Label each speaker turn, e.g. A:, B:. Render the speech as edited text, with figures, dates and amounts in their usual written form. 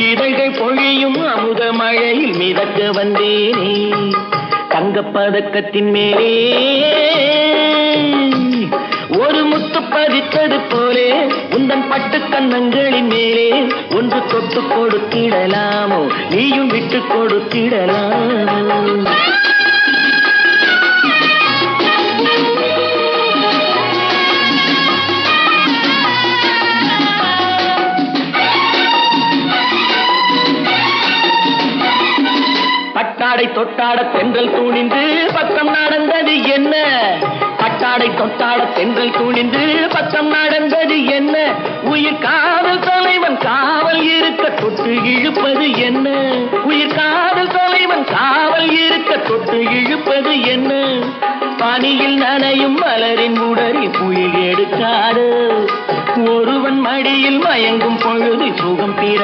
A: இதழ்கள் பொழியும் அமுத மழையில் மிதக்க வந்தேனே தங்கப்பதக்கத்தின் மேலே ஒரு முத்து பதித்தது போலே உந்தன் பட்டு கன்னங்களின் மேலே ஒன்று தொட்டு கொடுத்திடலாமோ நீயும் விட்டு கொடுத்திடலாமோ பட்டாடை தொட்டாட தென்றல் தூணிந்து பக்கம் நடந்தது என்ன பட்டாடை தொட்டாட தென்றல் தூணிந்து பக்கம் நடந்தது என்ன உயிர் காதல் தலைவன் காவல் இருக்க தொட்டு இழுப்பது என்ன உயிர் காதல் தலைவன் காவல் இருக்க தொட்டு இழுப்பது என்ன பனியில் நனையும் மலரின் உடலில் புயல் எடுக்காது ஒருவன் மடியில் மயங்கும் பொழுது சுகம் தீர